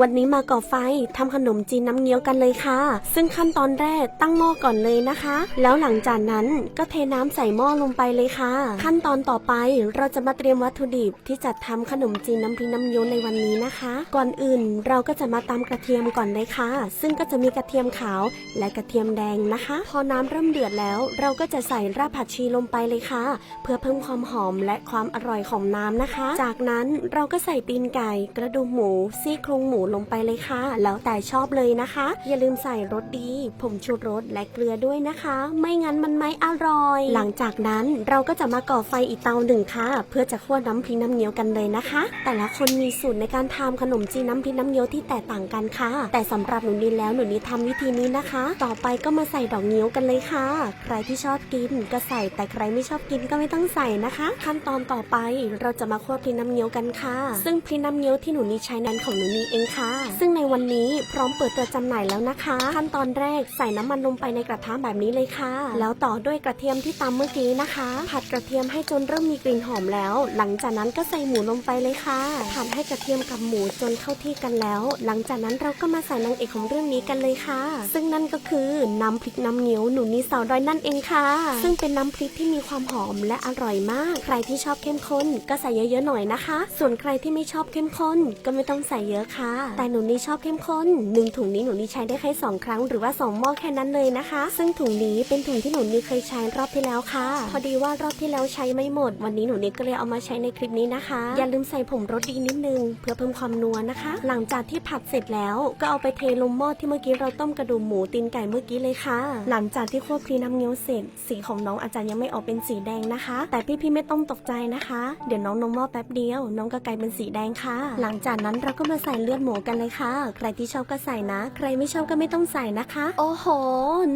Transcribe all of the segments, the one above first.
วันนี้มาก่อไฟทำขนมจีนน้ำเงี้ยวกันเลยค่ะซึ่งขั้นตอนแรกตั้งหม้อก่อนเลยนะคะแล้วหลังจากนั้นก็เทน้ำใส่หม้อลงไปเลยค่ะขั้นตอนต่อไปเราจะมาเตรียมวัตถุดิบที่จะทำขนมจีนน้ำพริกน้ำเงี้ยวในวันนี้นะคะก่อนอื่นเราก็จะมาตำกระเทียมก่อนเลยค่ะซึ่งก็จะมีกระเทียมขาวและกระเทียมแดงนะคะพอน้ำเริ่มเดือดแล้วเราก็จะใส่รากผักชีลงไปเลยค่ะเพื่อเพิ่มความหอมและความอร่อยของน้ำนะคะจากนั้นเราก็ใส่ตีนไก่กระดูกหมูซี่โครงหมูลงไปเลยค่ะแล้วแต่ชอบเลยนะคะอย่าลืมใส่รสดีผงชูรสและเกลือด้วยนะคะไม่งั้นมันไม่อร่อยหลังจากนั้นเราก็จะมาก่อไฟอีกเตาหนึ่งค่ะเพื่อจะคั่วน้ำพริกน้ำเงี้ยวกันเลยนะคะแต่ละคนมีสูตรในการทำขนมจีนน้ำพริกน้ำเงี้ยวที่แตกต่างกันค่ะแต่สำหรับหนูนิดแล้วหนูนิดทำวิธีนี้นะคะต่อไปก็มาใส่ดอกเงี้ยวกันเลยค่ะใครที่ชอบกินก็ใส่แต่ใครไม่ชอบกินก็ไม่ต้องใส่นะคะขั้นตอนต่อไปเราจะมาคั่วพริกน้ำเงี้ยวกันค่ะซึ่งพริกน้ำเงี้ยวที่หนูนิดใช้นั้นของหนูนิดเองค่ะซึ่งในวันนี้พร้อมเปิดตัวจำหน่ายแล้วนะคะขั้นตอนแรกใส่น้ำมันลงไปในกระทะแบบนี้เลยค่ะแล้วต่อด้วยกระเทียมที่ตำเมื่อกี้นะคะผัดกระเทียมให้จนเริ่มมีกลิ่นหอมแล้วหลังจากนั้นก็ใส่หมูลงไปเลยค่ะผัดให้กระเทียมกับหมูจนเข้าที่กันแล้วหลังจากนั้นเราก็มาใส่นางเอกของเรื่องนี้กันเลยค่ะซึ่งนั่นก็คือน้ำพริกน้ำเงี้ยวหนูนิดสาวดอยนั่นเองค่ะซึ่งเป็นน้ำพริกที่มีความหอมและอร่อยมากใครที่ชอบเข้มข้นก็ใส่เยอะๆหน่อยนะคะส่วนใครที่ไม่ชอบเข้มข้นก็ไม่ต้องใส่เยอะค่ะแต่หนูนิดชอบเข้มข้น1ถุงนี้หนูนิดใช้ได้แค่2ครั้งหรือว่า2หม้อแค่นั้นเลยนะคะซึ่งถุงนี้เป็นถุงที่หนูนิดเคยใช้รอบที่แล้วค่ะพอดีว่ารอบที่แล้วใช้ไม่หมดวันนี้หนูนิดก็เลยเอามาใช้ในคลิปนี้นะคะอย่าลืมใส่ผงรสดีนิดนึงเพื่อเพิ่มความนัวนะคะหลังจากที่ผัดเสร็จแล้วก็เอาไปเทลงหม้อที่เมื่อกี้เราต้มกระดูกหมูตีนไก่เมื่อกี้เลยค่ะหลังจากที่คั่วพริกน้ำเงี้ยวเสร็จสีของน้องอาจจะยังไม่ออกเป็นสีแดงนะคะแต่พี่ไม่ต้องตกใจนะคะเดี๋ยวน้องลงหม้อแป๊บเดียวน้องก็กลายเป็นสีแดงค่ะหลังจากนั้นเราก็มาใส่เลือดหมูกันเลยค่ะใครที่ชอบก็ใส่นะใครไม่ชอบก็ไม่ต้องใส่นะคะโอ้โห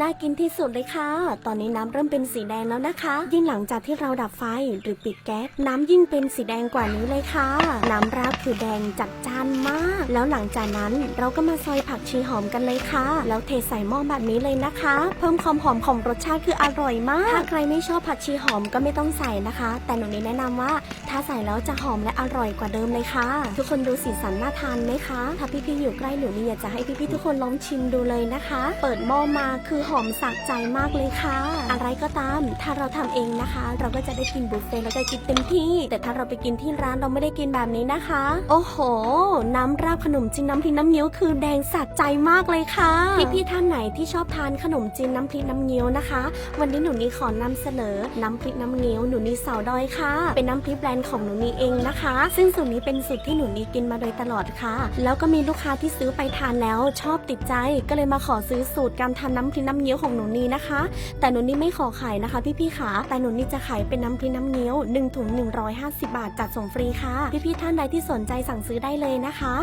น่ากินที่สุดเลยค่ะตอนนี้น้ำเริ่มเป็นสีแดงแล้วนะคะยิ่งหลังจากที่เราดับไฟหรือปิดแก๊สน้ำยิ่งเป็นสีแดงกว่านี้เลยค่ะน้ำราดคือแดงจัดจ้านมากแล้วหลังจากนั้นเราก็มาซอยผักชีหอมกันเลยค่ะแล้วเทใส่หม้อแบบนี้เลยนะคะเพิ่มความหอมของรสชาติคืออร่อยมากถ้าใครไม่ชอบผักชีหอมก็ไม่ต้องใส่นะคะแต่หนูนี่แนะนำว่าถ้าใส่แล้วจะหอมและอร่อยกว่าเดิมเลยค่ะทุกคนดูสีสันน่าทานไหมคะถ้าพี่อยู่ใกล้หนูนี่อยากจะให้พี่ทุกคนลองชิมดูเลยนะคะเปิดหม้อมาคือหอมสะใจมากเลยค่ะอะไรก็ตามถ้าเราทำเองนะคะเราก็จะได้กินบุฟเฟ่ต์แล้วก็กินเต็มที่แต่ถ้าเราไปกินที่ร้านเราไม่ได้กินแบบนี้นะคะโอ้โหน้ำราดขนมจีนน้ำพริกน้ำเงี้ยวคือแดงสะใจมากเลยค่ะพี่ท่านไหนที่ชอบทานขนมจีนน้ำพริกน้ำเงี้ยวนะคะวันนี้หนูนี่ขอนำเสนอน้ำพริกน้ำเงี้ยวหนูนี่สาวดอยค่ะเป็นน้ำพริกแบรนด์ของหนูนี่เองนะคะซึ่งสูตรนี้เป็นสูตรที่หนูนี่กินมาโดยตลอดค่ะแล้วก็มีลูกค้าที่ซื้อไปทานแล้วชอบติดใจก็เลยมาขอซื้อสูตรการทำน้ำพริกน้ำเงี้ยวของหนูนี่นะคะแต่หนูนี่ไม่ขอขายนะคะพี่ค่ะแต่หนูนี่จะขายเป็นน้ำพริกน้ำเงี้ยว1ถุง150 บาทจัดส่งฟรีค่ะพี่ท่านใดที่สนใจสั่งซื้อได้เลยนะคะ